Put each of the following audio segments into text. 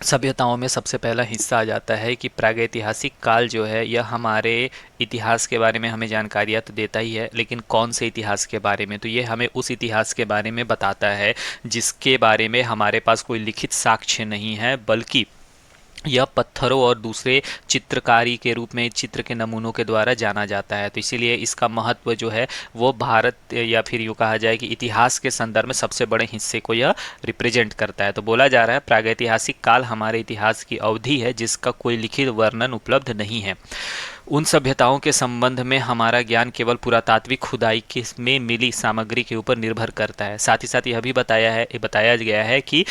सभ्यताओं में सबसे पहला हिस्सा आ जाता है कि प्रागैतिहासिक काल जो है यह हमारे इतिहास के बारे में हमें जानकारियाँ तो देता ही है, लेकिन कौन से इतिहास के बारे में, तो ये हमें उस इतिहास के बारे में बताता है जिसके बारे में हमारे पास कोई लिखित साक्ष्य नहीं है, बल्कि यह पत्थरों और दूसरे चित्रकारी के रूप में चित्र के नमूनों के द्वारा जाना जाता है। तो इसीलिए इसका महत्व जो है वो भारत या फिर यूँ कहा जाए कि इतिहास के संदर्भ में सबसे बड़े हिस्से को यह रिप्रेजेंट करता है। तो बोला जा रहा है प्रागैतिहासिक काल हमारे इतिहास की अवधि है जिसका कोई लिखित वर्णन उपलब्ध नहीं है। उन सभ्यताओं के संबंध में हमारा ज्ञान केवल पुरातात्विक खुदाई के में मिली सामग्री के ऊपर निर्भर करता है। साथ ही साथ यह भी बताया गया है कि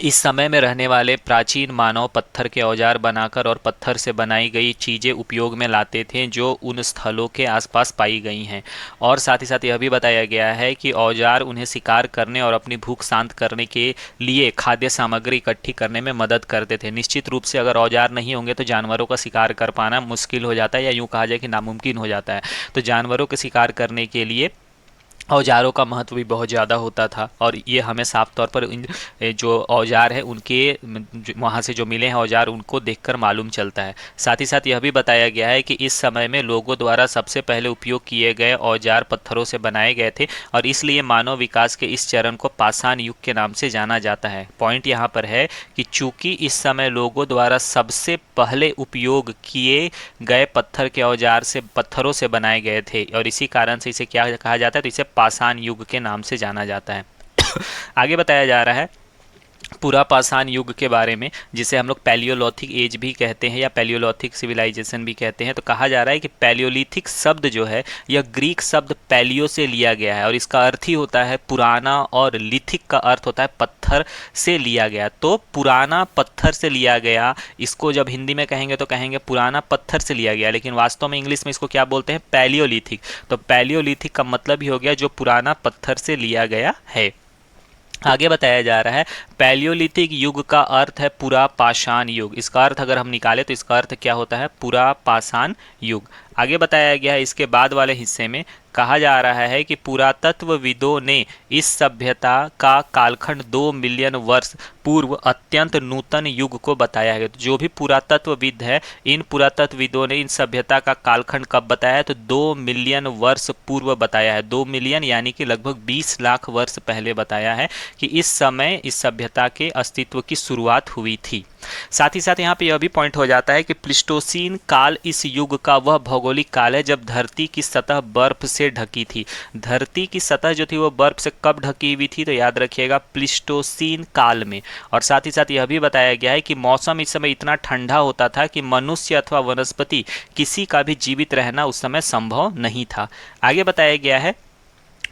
इस समय में रहने वाले प्राचीन मानव पत्थर के औजार बनाकर और पत्थर से बनाई गई चीज़ें उपयोग में लाते थे जो उन स्थलों के आसपास पाई गई हैं। और साथ ही साथ यह भी बताया गया है कि औजार उन्हें शिकार करने और अपनी भूख शांत करने के लिए खाद्य सामग्री इकट्ठी करने में मदद करते थे। निश्चित रूप से अगर औजार नहीं होंगे तो जानवरों का शिकार कर पाना मुश्किल हो जाता है, या यूँ कहा जाए कि नामुमकिन हो जाता है। तो जानवरों के शिकार करने के लिए औजारों का महत्व भी बहुत ज़्यादा होता था, और ये हमें साफ तौर पर जो औजार हैं उनके वहाँ से जो मिले हैं औजार उनको देखकर मालूम चलता है। साथ ही साथ यह भी बताया गया है कि इस समय में लोगों द्वारा सबसे पहले उपयोग किए गए औजार पत्थरों से बनाए गए थे, और इसलिए मानव विकास के इस चरण को पाषाण युग के नाम से जाना जाता है। पॉइंट यहाँ पर है कि चूंकि इस समय लोगों द्वारा सबसे पहले उपयोग किए गए पत्थरों से बनाए गए थे, और इसी कारण से इसे क्या कहा जाता है, तो इसे पाषाण युग के नाम से जाना जाता है। आगे बताया जा रहा है पूरा पाषाण युग के बारे में, जिसे हम लोग पैलियोलिथिक एज भी कहते हैं या पैलियोलिथिक सिविलाइजेशन भी कहते हैं। तो कहा जा रहा है कि पैलियोलिथिक शब्द जो है यह ग्रीक शब्द पैलियो से लिया गया है, और इसका अर्थ ही होता है पुराना, और लिथिक का अर्थ होता है पत्थर से लिया गया। तो पुराना पत्थर से लिया गया, इसको जब हिंदी में कहेंगे तो कहेंगे पुराना पत्थर से लिया गया, लेकिन वास्तव में इंग्लिश में इसको क्या बोलते हैं, पैलियोलिथिक। तो पैलियोलिथिक का मतलब ही हो गया जो पुराना पत्थर से लिया गया है। आगे बताया जा रहा है पैलियोलिथिक युग का अर्थ है पुरा पाषाण युग। इसका अर्थ अगर हम निकालें तो इसका अर्थ क्या होता है, पुरा पाषाण युग। आगे बताया गया है इसके बाद वाले हिस्से में कहा जा रहा है कि पुरातत्वविदों ने इस सभ्यता का कालखंड 2 मिलियन वर्ष पूर्व अत्यंत नूतन युग को बताया है। तो जो भी पुरातत्वविद है, इन पुरातत्वविदों ने इन सभ्यता का कालखंड कब बताया है, तो 2 मिलियन वर्ष पूर्व बताया है। 2 मिलियन यानी कि लगभग 20 लाख वर्ष पहले बताया है कि इस समय इस सभ्यता के अस्तित्व की शुरुआत हुई थी। साथ ही साथ यहाँ पे यह भी पॉइंट हो जाता है कि प्लिस्टोसीन काल इस युग का वह भौगोलिक काल है जब धरती की सतह बर्फ से ढकी थी। धरती की सतह जो थी वो बर्फ से कब ढकी हुई थी, तो याद रखिएगा प्लिस्टोसीन काल में। और साथ ही साथ यह भी बताया गया है कि मौसम इस समय इतना ठंडा होता था कि मनुष्य अथवा वनस्पति किसी का भी जीवित रहना उस समय संभव नहीं था। आगे बताया गया है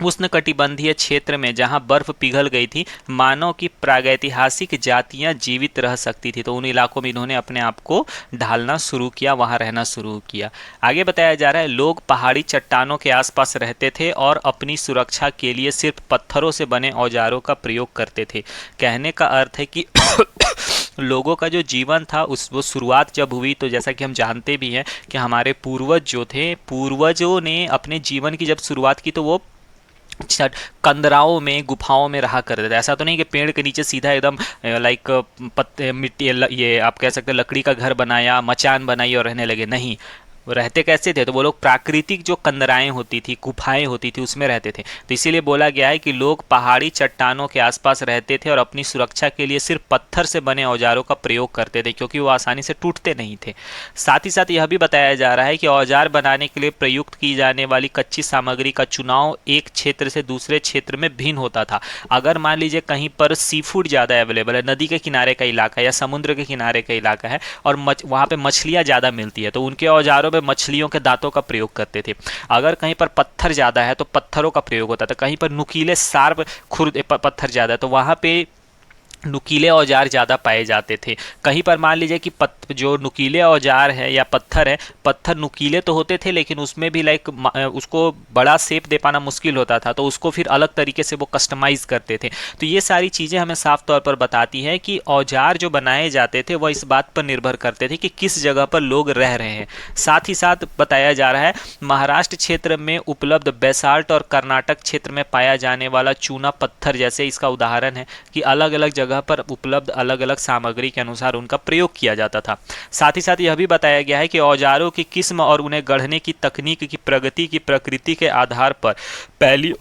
उष्णकटिबंधीय क्षेत्र में जहां बर्फ पिघल गई थी, मानव की प्रागैतिहासिक जातियां जीवित रह सकती थी। तो उन इलाकों में इन्होंने अपने आप को ढालना शुरू किया, वहां रहना शुरू किया। आगे बताया जा रहा है लोग पहाड़ी चट्टानों के आसपास रहते थे और अपनी सुरक्षा के लिए सिर्फ पत्थरों से बने औजारों का प्रयोग करते थे। कहने का अर्थ है कि लोगों का जो जीवन था वो शुरुआत जब हुई, तो जैसा कि हम जानते भी हैं कि हमारे पूर्वज जो थे, पूर्वजों ने अपने जीवन की जब शुरुआत की तो वो कंदराओं में, गुफाओं में रहा करते थे। ऐसा तो नहीं कि पेड़ के नीचे सीधा एकदम लाइक पत्ते मिट्टी, ये आप कह सकते हैं लकड़ी का घर बनाया, मचान बनाई और रहने लगे। नहीं, वो रहते कैसे थे, तो वो लोग प्राकृतिक जो कंदराएं होती थी, गुफाएं होती थी, उसमें रहते थे। तो इसीलिए बोला गया है कि लोग पहाड़ी चट्टानों के आसपास रहते थे और अपनी सुरक्षा के लिए सिर्फ पत्थर से बने औजारों का प्रयोग करते थे, क्योंकि वो आसानी से टूटते नहीं थे। साथ ही साथ यह भी बताया जा रहा है कि औजार बनाने के लिए प्रयुक्त की जाने वाली कच्ची सामग्री का चुनाव एक क्षेत्र से दूसरे क्षेत्र में भिन्न होता था। अगर मान लीजिए कहीं पर सी फूड ज़्यादा अवेलेबल है, नदी के किनारे का इलाका या समुद्र के किनारे का इलाका है, और वहाँ पर मछलियाँ ज़्यादा मिलती है, तो उनके औजारों मछलियों के दांतों का प्रयोग करते थे। अगर कहीं पर पत्थर ज्यादा है तो पत्थरों का प्रयोग होता था। कहीं पर नुकीले शार्प खुर्द पत्थर ज्यादा है तो वहां पे नुकीले औजार ज़्यादा पाए जाते थे। कहीं पर मान लीजिए कि जो नुकीले औजार है या पत्थर है, पत्थर नुकीले तो होते थे लेकिन उसमें भी लाइक उसको बड़ा शेप दे पाना मुश्किल होता था, तो उसको फिर अलग तरीके से वो कस्टमाइज़ करते थे। तो ये सारी चीज़ें हमें साफ तौर पर बताती हैं कि औजार जो बनाए जाते थे वह इस बात पर निर्भर करते थे कि किस जगह पर लोग रह रहे हैं। साथ ही साथ बताया जा रहा है महाराष्ट्र क्षेत्र में उपलब्ध बेसाल्ट और कर्नाटक क्षेत्र में पाया जाने वाला चूना पत्थर जैसे इसका उदाहरण है कि अलग अलग जगह पर उपलब्ध अलग अलग सामग्री के अनुसार उनका प्रयोग किया जाता था। साथ ही साथ यह भी बताया गया है कि औजारों की किस्म और उन्हें गढ़ने की तकनीक की प्रगति की प्रकृति के आधार पर पहली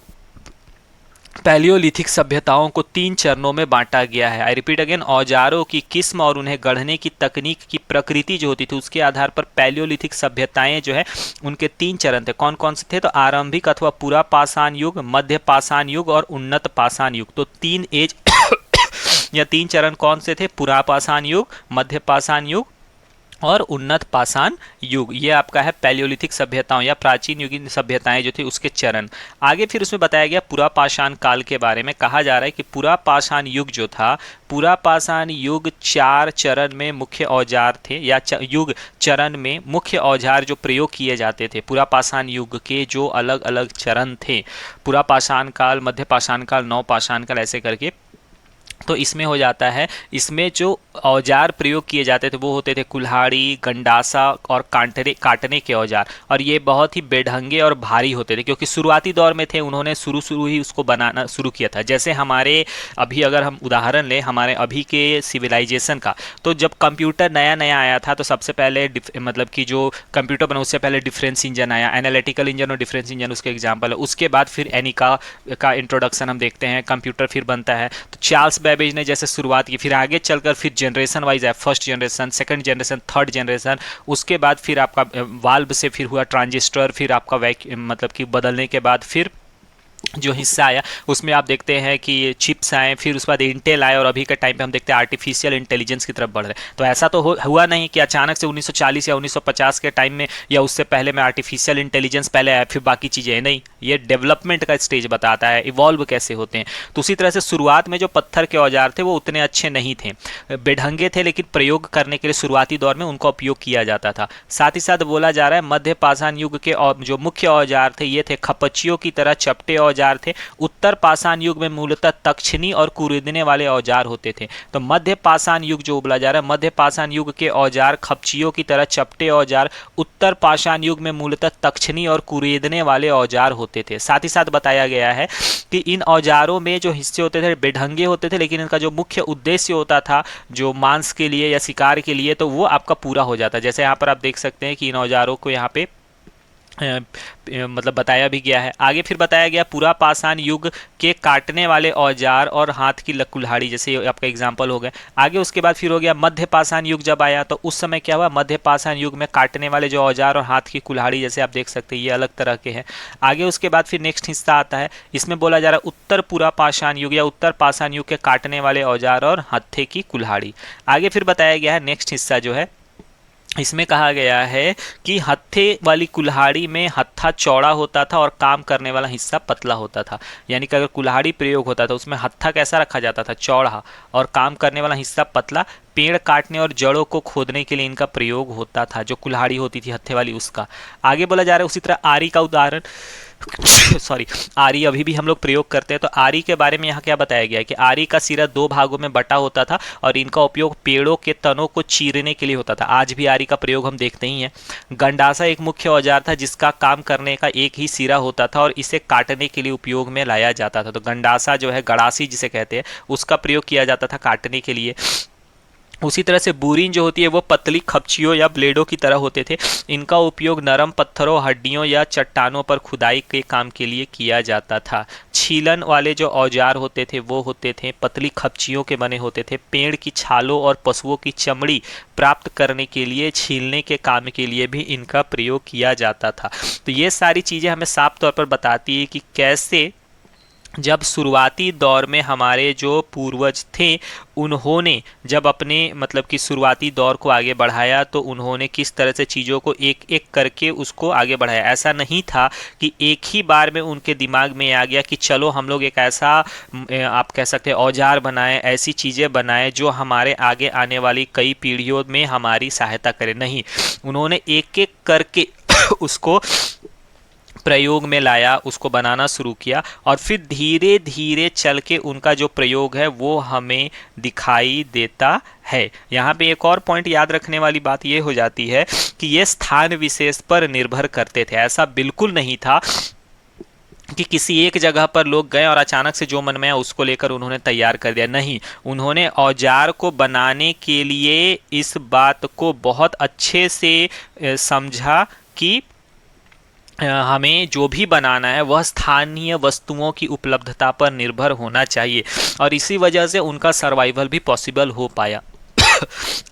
पैलियोलिथिक सभ्यताओं को 3 चरणों में बांटा गया है। आई रिपीट अगेन, औजारों की किस्म और उन्हें गढ़ने की तकनीक की प्रकृति जो होती थी उसके आधार पर पैलियोलिथिक सभ्यताएं जो है उनके 3 चरण थे। कौन कौन से थे? तो आरंभिक अथवा पूरा पाषाण युग, मध्य पाषाण युग और उन्नत पाषाण युग। तो 3 एज या 3 चरण कौन से थे? पूरा पाषाण युग, मध्य पाषाण युग और उन्नत पाषाण युग। ये आपका है पैलियोलिथिक सभ्यताओं या प्राचीन युगीन सभ्यताएं जो थी उसके चरण। आगे फिर उसमें बताया गया पुरा पाषाण काल के बारे में। कहा जा रहा है कि पुरा पाषाण युग जो था, पुरा पाषाण युग 4 चरण में मुख्य औजार थे या युग चरण में मुख्य औजार जो प्रयोग किए जाते थे। पुरा पाषाण युग के जो अलग अलग चरण थे, पुरा पाषाण काल, मध्य पाषाण काल, नव पाषाण काल, ऐसे करके, तो इसमें हो जाता है, इसमें जो औजार प्रयोग किए जाते थे वो होते थे कुल्हाड़ी, गंडासा और काटने के औजार। और ये बहुत ही बेढंगे और भारी होते थे क्योंकि शुरुआती दौर में थे, उन्होंने शुरू ही उसको बनाना शुरू किया था। जैसे हमारे अभी अगर हम उदाहरण लें हमारे अभी के सिविलाइजेशन का, तो जब कंप्यूटर नया नया आया था तो सबसे पहले मतलब कि जो कंप्यूटर बना उससे पहले डिफरेंस इंजन आया, एनालिटिकल इंजन और डिफरेंस इंजन उसके एग्जाम्पल है। उसके बाद फिर एनिका का इंट्रोडक्शन हम देखते हैं, कंप्यूटर फिर बनता है। तो चार्ल्स बेबेज ने जैसे शुरुआत की, फिर आगे चलकर फिर जनरेशन वाइज है, first generation, second generation, third generation. उसके बाद फिर आपका वाल्व से फिर हुआ ट्रांजिस्टर, फिर आपका मतलब कि बदलने के बाद फिर जो हिस्सा आया उसमें आप देखते हैं कि चिप्स आए, फिर उसके बाद इंटेल आए और अभी के टाइम पे हम देखते हैं आर्टिफिशियल इंटेलिजेंस की तरफ बढ़ रहे हैं। तो ऐसा तो हुआ नहीं कि अचानक से 1940 या 1950 के टाइम में या उससे पहले में आर्टिफिशियल इंटेलिजेंस पहले आया फिर बाकी चीज़ें, नहीं, ये डेवलपमेंट का स्टेज बताता है, इवॉल्व कैसे होते हैं। तो उसी तरह से शुरुआत में जो पत्थर के औजार थे वो उतने अच्छे नहीं थे, बेढंगे थे, लेकिन प्रयोग करने के लिए शुरुआती दौर में उनका उपयोग किया जाता था। साथ ही साथ बोला जा रहा है मध्य पाषाण युग के जो मुख्य औजार थे ये थे खपच्चियों की तरह चपटे औजार थे। उत्तर पाषाण युग में मूलतः तक्षनी और कुरेदने वाले औजार होते थे। तो मध्य पाषाण युग जो बोला जा रहा है, मध्य पाषाण युग के औजार खपच्चियों की तरह चपटे औजार, उत्तर पाषाण युग में मूलतः तक्षनी और कुरेदने वाले औजार होते थे। साथ ही साथ बताया गया है कि इन औजारों में जो हिस्से होते थे बेढंगे होते थे, लेकिन इनका जो मुख्य उद्देश्य होता था जो मांस के लिए या शिकार के लिए, तो वो आपका पूरा हो जाता है। जैसे यहाँ पर आप देख सकते हैं कि इन औजारों को यहाँ पे मतलब बताया भी गया है। आगे फिर बताया गया पूरा पाषाण युग के काटने वाले औजार और हाथ की कुल्हाड़ी, जैसे आपका एग्जांपल हो गया। आगे उसके बाद फिर हो गया मध्य पाषाण युग जब आया तो उस समय क्या हुआ, मध्य पाषाण युग में काटने वाले जो औजार और हाथ की कुल्हाड़ी जैसे आप देख सकते हैं ये अलग तरह के हैं। आगे उसके बाद फिर नेक्स्ट हिस्सा आता है, इसमें बोला जा रहा है उत्तर पूरा पाषाण युग या उत्तर पाषाण युग के काटने वाले औजार और हत्थे की कुल्हाड़ी। आगे फिर बताया गया है नेक्स्ट हिस्सा जो है, इसमें कहा गया है कि हत्थे वाली कुल्हाड़ी में हत्था चौड़ा होता था और काम करने वाला हिस्सा पतला होता था। यानी कि अगर कुल्हाड़ी प्रयोग होता था उसमें हत्था कैसा रखा जाता था, चौड़ा, और काम करने वाला हिस्सा पतला। पेड़ काटने और जड़ों को खोदने के लिए इनका प्रयोग होता था, जो कुल्हाड़ी होती थी हत्थे वाली उसका। आगे बोला जा रहा है उसी तरह आरी का उदाहरण सॉरी, आरी अभी भी हम लोग प्रयोग करते हैं। तो आरी के बारे में यहाँ क्या बताया गया है कि आरी का सिरा 2 भागों में बटा होता था और इनका उपयोग पेड़ों के तनों को चीरने के लिए होता था। आज भी आरी का प्रयोग हम देखते ही हैं। गंडासा एक मुख्य औजार था जिसका काम करने का एक ही सिरा होता था और इसे काटने के लिए उपयोग में लाया जाता था। तो गंडासा जो है, गड़ासी जिसे कहते हैं, उसका प्रयोग किया जाता था काटने के लिए। उसी तरह से बुरीन जो होती है वो पतली खपचियों या ब्लेडों की तरह होते थे। इनका उपयोग नरम पत्थरों, हड्डियों या चट्टानों पर खुदाई के काम के लिए किया जाता था। छीलन वाले जो औजार होते थे वो होते थे पतली खपचियों के बने होते थे। पेड़ की छालों और पशुओं की चमड़ी प्राप्त करने के लिए छीलने के काम के लिए भी इनका प्रयोग किया जाता था। तो ये सारी चीज़ें हमें साफ तौर पर बताती है कि कैसे जब शुरुआती दौर में हमारे जो पूर्वज थे उन्होंने जब अपने मतलब कि शुरुआती दौर को आगे बढ़ाया तो उन्होंने किस तरह से चीज़ों को एक एक करके उसको आगे बढ़ाया। ऐसा नहीं था कि एक ही बार में उनके दिमाग में आ गया कि चलो हम लोग एक ऐसा आप कह सकते हैं औजार बनाएं, ऐसी चीज़ें बनाएं जो हमारे आगे आने वाली कई पीढ़ियों में हमारी सहायता करें। नहीं, उन्होंने एक एक करके उसको प्रयोग में लाया, उसको बनाना शुरू किया और फिर धीरे धीरे चल के उनका जो प्रयोग है वो हमें दिखाई देता है। यहाँ पे एक और पॉइंट याद रखने वाली बात ये हो जाती है कि ये स्थान विशेष पर निर्भर करते थे। ऐसा बिल्कुल नहीं था कि किसी एक जगह पर लोग गए और अचानक से जो मन में आया उसको लेकर उन्होंने तैयार कर दिया, नहीं। उन्होंने औजार को बनाने के लिए इस बात को बहुत अच्छे से समझा कि हमें जो भी बनाना है वह स्थानीय वस्तुओं की उपलब्धता पर निर्भर होना चाहिए, और इसी वजह से उनका सर्वाइवल भी पॉसिबल हो पाया।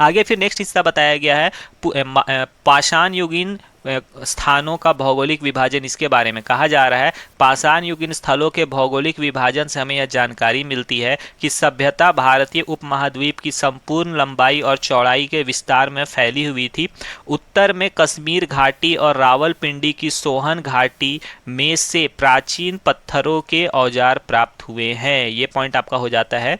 आगे फिर नेक्स्ट हिस्सा बताया गया है पाषाण युगीन स्थानों का भौगोलिक विभाजन। इसके बारे में कहा जा रहा है पाषाण युगीन स्थलों के भौगोलिक विभाजन से हमें यह जानकारी मिलती है कि सभ्यता भारतीय उपमहाद्वीप की संपूर्ण लंबाई और चौड़ाई के विस्तार में फैली हुई थी। उत्तर में कश्मीर घाटी और रावलपिंडी की सोहन घाटी में से प्राचीन पत्थरों के औजार प्राप्त हुए हैं। ये पॉइंट आपका हो जाता है।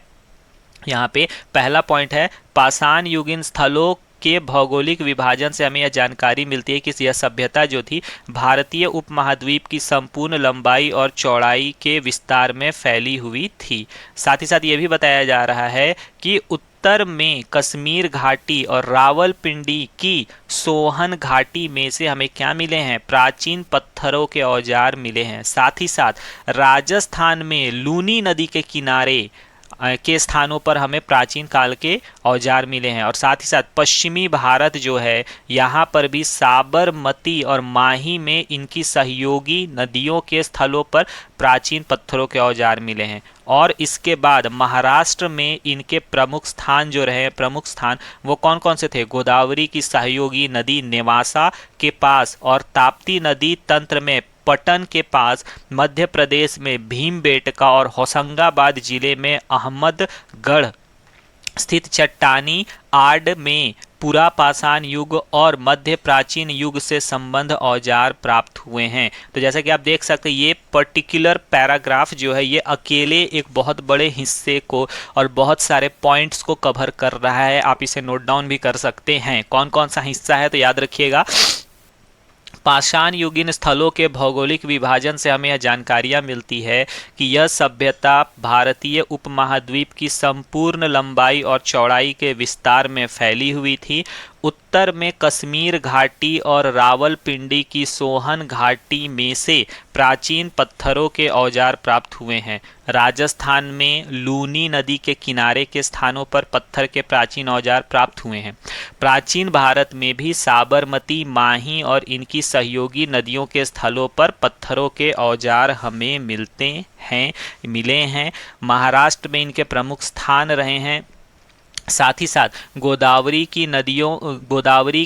यहाँ पे पहला पॉइंट है पाषाण युगीन स्थलों के भौगोलिक विभाजन से हमें यह जानकारी मिलती है कि यह सभ्यता जो थी भारतीय उपमहाद्वीप की संपूर्ण लंबाई और चौड़ाई के विस्तार में फैली हुई थी। साथ ही साथ ये भी बताया जा रहा है कि उत्तर में कश्मीर घाटी और रावलपिंडी की सोहन घाटी में से हमें क्या मिले हैं, प्राचीन पत्थरों के औजार मिले हैं। साथ ही साथ राजस्थान में लूनी नदी के किनारे के स्थानों पर हमें प्राचीन काल के औजार मिले हैं। और साथ ही साथ पश्चिमी भारत जो है यहाँ पर भी साबरमती और माही में इनकी सहयोगी नदियों के स्थलों पर प्राचीन पत्थरों के औजार मिले हैं। और इसके बाद महाराष्ट्र में इनके प्रमुख स्थान जो रहे, प्रमुख स्थान वो कौन कौन से थे, गोदावरी की सहयोगी नदी नेवासा के पास और ताप्ती नदी तंत्र में पटन के पास, मध्य प्रदेश में भीमबेटका और होशंगाबाद जिले में अहमदगढ़ स्थित चट्टानी आड़ में पुरापाषाण युग और मध्य प्राचीन युग से संबंध औजार प्राप्त हुए हैं। तो जैसा कि आप देख सकते हैं ये पर्टिकुलर पैराग्राफ जो है ये अकेले एक बहुत बड़े हिस्से को और बहुत सारे पॉइंट्स को कवर कर रहा है। आप इसे नोट डाउन भी कर सकते हैं कौन कौन सा हिस्सा है, तो याद रखिएगा पाषाण युगीन स्थलों के भौगोलिक विभाजन से हमें यह जानकारियाँ मिलती है कि यह सभ्यता भारतीय उपमहाद्वीप की संपूर्ण लंबाई और चौड़ाई के विस्तार में फैली हुई थी। उत्तर में कश्मीर घाटी और रावलपिंडी की सोहन घाटी में से प्राचीन पत्थरों के औजार प्राप्त हुए हैं। राजस्थान में लूनी नदी के किनारे के स्थानों पर पत्थर के प्राचीन औजार प्राप्त हुए हैं। प्राचीन भारत में भी साबरमती, माही और इनकी सहयोगी नदियों के स्थलों पर पत्थरों के औजार हमें मिले हैं। महाराष्ट्र में इनके प्रमुख स्थान रहे हैं। साथ ही साथ गोदावरी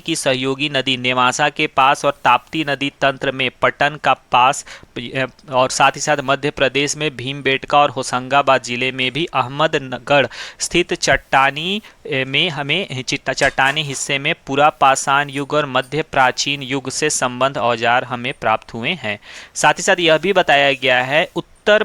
की सहयोगी नदी नेवासा के पास और ताप्ती नदी तंत्र में पटन का पास, और साथ ही साथ मध्य प्रदेश में भीमबेटका और होशंगाबाद जिले में भी अहमदगढ़ स्थित चट्टानी में हमें चट्टानी हिस्से में पुरापाषाण युग और मध्य प्राचीन युग से संबंध औजार हमें प्राप्त हुए हैं। साथ ही साथ यह भी बताया गया है उत्तर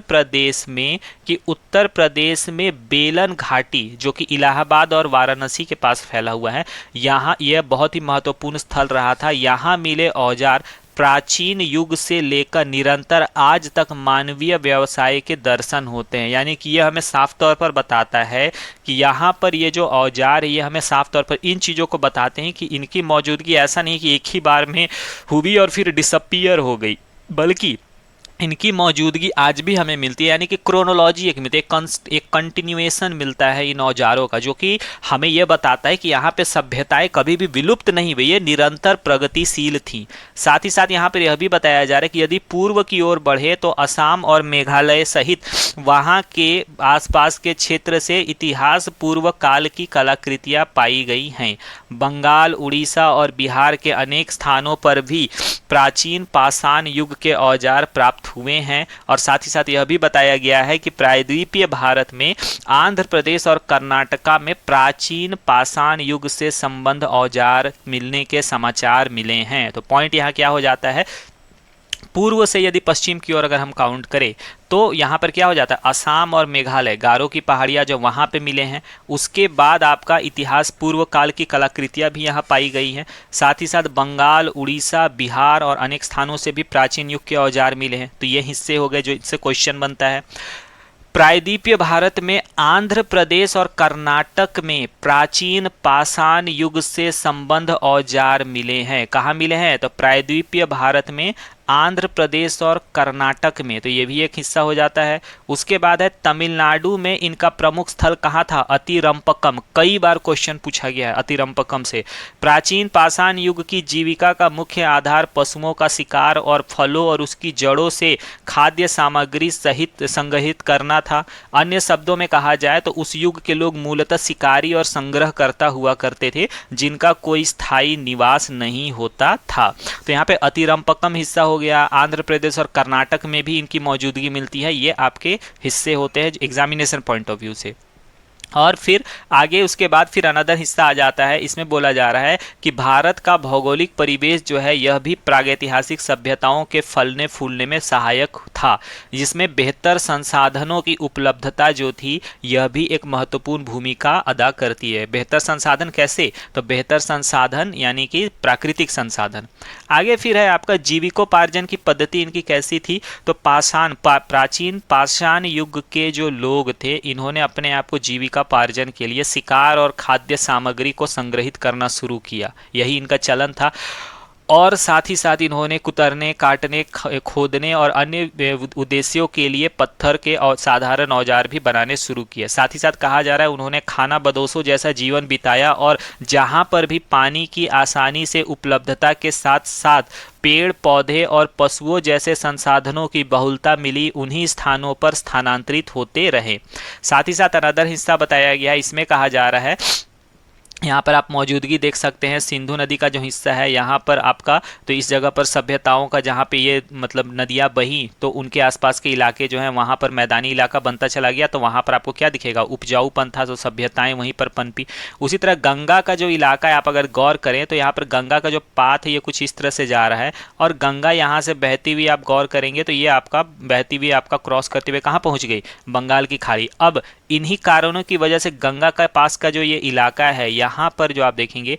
प्रदेश में बेलन घाटी जो कि इलाहाबाद और वाराणसी के पास फैला हुआ है, यहाँ यह बहुत ही महत्वपूर्ण स्थल रहा था। यहाँ मिले औजार प्राचीन युग से लेकर निरंतर आज तक मानवीय व्यवसाय के दर्शन होते हैं। यानी कि यह हमें साफ तौर पर बताता है कि यहाँ पर ये जो औजार है ये हमें साफ तौर पर इन चीज़ों को बताते हैं कि इनकी मौजूदगी ऐसा नहीं कि एक ही बार में हुई और फिर डिसअपीयर हो गई, बल्कि इनकी मौजूदगी आज भी हमें मिलती है। यानी कि क्रोनोलॉजी एक मिलती है, एक कंटिन्यूएशन मिलता है इन औजारों का, जो कि हमें यह बताता है कि यहाँ पे सभ्यताएं कभी भी विलुप्त नहीं हुई, ये निरंतर प्रगतिशील थी। साथ ही साथ यहाँ पर यह भी बताया जा रहा है कि यदि पूर्व की ओर बढ़े तो असम और मेघालय सहित वहाँ के आसपास के क्षेत्र से इतिहास पूर्व काल की कलाकृतियाँ पाई गई हैं। बंगाल, उड़ीसा और बिहार के अनेक स्थानों पर भी प्राचीन पाषाण युग के औजार प्राप्त हुए हैं। और साथ ही साथ यह भी बताया गया है कि प्रायद्वीपीय भारत में आंध्र प्रदेश और कर्नाटका में प्राचीन पाषाण युग से संबंध औजार मिलने के समाचार मिले हैं। तो पॉइंट यहाँ क्या हो जाता है, पूर्व से यदि पश्चिम की ओर अगर हम काउंट करें तो यहाँ पर क्या हो जाता है, असम और मेघालय, गारो की पहाड़ियाँ जो वहाँ पे मिले हैं। उसके बाद आपका इतिहास पूर्व काल की कलाकृतियाँ भी यहाँ पाई गई हैं। साथ ही साथ बंगाल, उड़ीसा, बिहार और अनेक स्थानों से भी प्राचीन युग के औजार मिले हैं। तो ये हिस्से हो गए जो इससे क्वेश्चन बनता है। प्रायद्वीपीय भारत में आंध्र प्रदेश और कर्नाटक में प्राचीन पाषाण युग से संबंध औजार मिले हैं। कहाँ मिले हैं, तो प्रायद्वीपीय भारत में आंध्र प्रदेश और कर्नाटक में, तो ये भी एक हिस्सा हो जाता है। उसके बाद है तमिलनाडु में इनका प्रमुख स्थल कहाँ था, अतिरंपक्कम, कई बार क्वेश्चन पूछा गया है अतिरंपक्कम से। प्राचीन पाषाण युग की जीविका का मुख्य आधार पशुओं का शिकार और फलों और उसकी जड़ों से खाद्य सामग्री सहित संग्रहित करना था। अन्य शब्दों में कहा जाए तो उस युग के लोग मूलतः शिकारी और संग्रहकर्ता हुआ करते थे, जिनका कोई स्थायी निवास नहीं होता था। तो यहाँ पे अतिरंपक्कम हिस्सा हो गया। आंध्र प्रदेश और कर्नाटक में भी इनकी मौजूदगी मिलती है। ये आपके हिस्से होते हैं एग्जामिनेशन पॉइंट ऑफ व्यू से। और फिर आगे उसके बाद फिर अनदर हिस्सा आ जाता है। इसमें बोला जा रहा है कि भारत का भौगोलिक परिवेश जो है यह भी प्रागैतिहासिक सभ्यताओं के फलने फूलने में सहायक था, जिसमें बेहतर संसाधनों की उपलब्धता जो थी यह भी एक महत्वपूर्ण भूमिका अदा करती है। बेहतर संसाधन कैसे, तो बेहतर संसाधन यानी कि प्राकृतिक संसाधन। आगे फिर है आपका जीविकोपार्जन की पद्धति इनकी कैसी थी, तो प्राचीन पाषाण युग के जो लोग थे इन्होंने अपने आप को जीविकोपार्जन के लिए शिकार और खाद्य सामग्री को संग्रहित करना शुरू किया, यही इनका चलन था। और साथ ही साथ इन्होंने कुतरने, काटने, खोदने और अन्य उद्देश्यों के लिए पत्थर के और साधारण औजार भी बनाने शुरू किए। साथ ही साथ कहा जा रहा है उन्होंने खाना बदोशों जैसा जीवन बिताया और जहाँ पर भी पानी की आसानी से उपलब्धता के साथ साथ पेड़ पौधे और पशुओं जैसे संसाधनों की बहुलता मिली, उन्हीं स्थानों पर स्थानांतरित होते रहे। साथ ही साथ अनदर हिस्सा बताया गया, इसमें कहा जा रहा है यहाँ पर आप मौजूदगी देख सकते हैं सिंधु नदी का जो हिस्सा है यहाँ पर आपका, तो इस जगह पर सभ्यताओं का जहाँ पे ये मतलब नदियाँ बही तो उनके आसपास के इलाके जो हैं वहाँ पर मैदानी इलाका बनता चला गया, तो वहाँ पर आपको क्या दिखेगा, उपजाऊपन था, तो सभ्यताएं वहीं पर पनपी। उसी तरह गंगा का जो इलाका है आप अगर गौर करें तो यहाँ पर गंगा का जो पाथ है ये कुछ इस तरह से जा रहा है और गंगा यहाँ से बहती हुई आप गौर करेंगे तो ये आपका बहती हुई आपका क्रॉस करते हुए कहाँ पहुँच गई, बंगाल की खाड़ी। अब इन्हीं कारणों की वजह से गंगा का पास का जो ये इलाका है यहाँ पर जो आप देखेंगे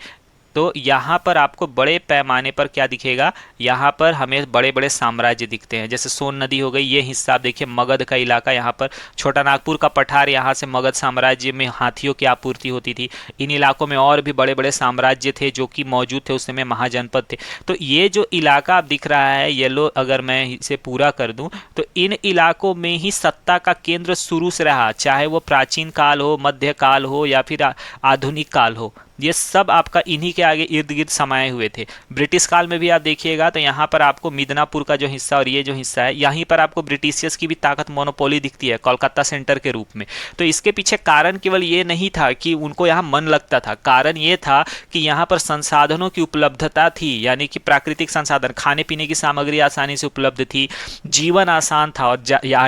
तो यहाँ पर आपको बड़े पैमाने पर क्या दिखेगा, यहाँ पर हमें बड़े बड़े साम्राज्य दिखते हैं। जैसे सोन नदी हो गई, ये हिस्सा आप देखिए मगध का इलाका, यहाँ पर छोटा नागपुर का पठार, यहाँ से मगध साम्राज्य में हाथियों की आपूर्ति होती थी। इन इलाकों में और भी बड़े बड़े साम्राज्य थे जो कि मौजूद थे, उस समय महाजनपद थे। तो ये जो इलाका आप दिख रहा है येलो, अगर मैं इसे पूरा कर दूं तो इन इलाकों में ही सत्ता का केंद्र शुरू से रहा, चाहे वो प्राचीन काल हो, मध्य काल हो या फिर आधुनिक काल हो, ये सब आपका इन्हीं के आगे इर्द गिर्द समाये हुए थे। ब्रिटिश काल में भी आप देखिएगा तो यहाँ पर आपको मिदनापुर का जो हिस्सा और ये जो हिस्सा है यहीं पर आपको ब्रिटिशियर्स की भी ताकत मोनोपोली दिखती है कोलकाता सेंटर के रूप में। तो इसके पीछे कारण केवल ये नहीं था कि उनको यहाँ मन लगता था, कारण ये था कि यहाँ पर संसाधनों की उपलब्धता थी, यानी कि प्राकृतिक संसाधन, खाने पीने की सामग्री आसानी से उपलब्ध थी, जीवन आसान था। और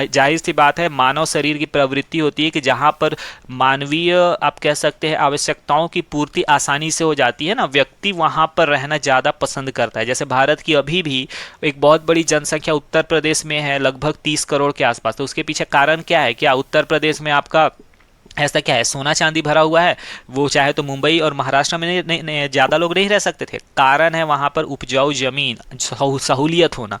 जाहिर सी बात है मानव शरीर की प्रवृत्ति होती है कि जहाँ पर मानवीय आप कह सकते हैं आवश्यकताओं की पूर्ति आसानी से हो जाती है ना, व्यक्ति वहां पर रहना ज्यादा पसंद करता है। जैसे भारत की अभी भी एक बहुत बड़ी जनसंख्या उत्तर प्रदेश में है, लगभग 30 करोड़ के आसपास। तो उसके पीछे कारण क्या है, क्या उत्तर प्रदेश में आपका ऐसा क्या है, सोना चांदी भरा हुआ है, वो चाहे तो मुंबई और महाराष्ट्र में ज्यादा लोग नहीं रह सकते थे, कारण है वहां पर उपजाऊ जमीन, सहूलियत होना।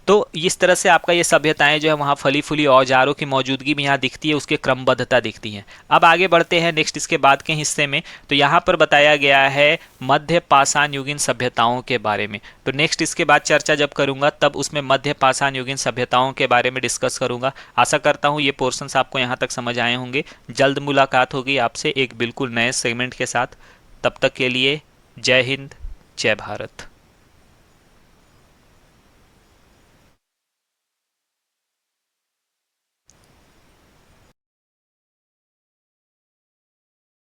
तो इस तरह से आपका ये सभ्यताएं जो है वहाँ फली फूली औजारों की मौजूदगी भी यहाँ दिखती है, उसके क्रमबद्धता दिखती है। अब आगे बढ़ते हैं नेक्स्ट इसके बाद के हिस्से में, तो यहाँ पर बताया गया है मध्य पाषाण युगीन सभ्यताओं के बारे में। तो नेक्स्ट इसके बाद चर्चा जब करूँगा तब उसमें मध्य पाषाण युगीन सभ्यताओं के बारे में डिस्कस करूँगा। आशा करता हूँ ये पोर्शंस आपको यहाँ तक समझ आए होंगे। जल्द मुलाकात होगी आपसे एक बिल्कुल नए सेगमेंट के साथ। तब तक के लिए जय हिंद, जय भारत।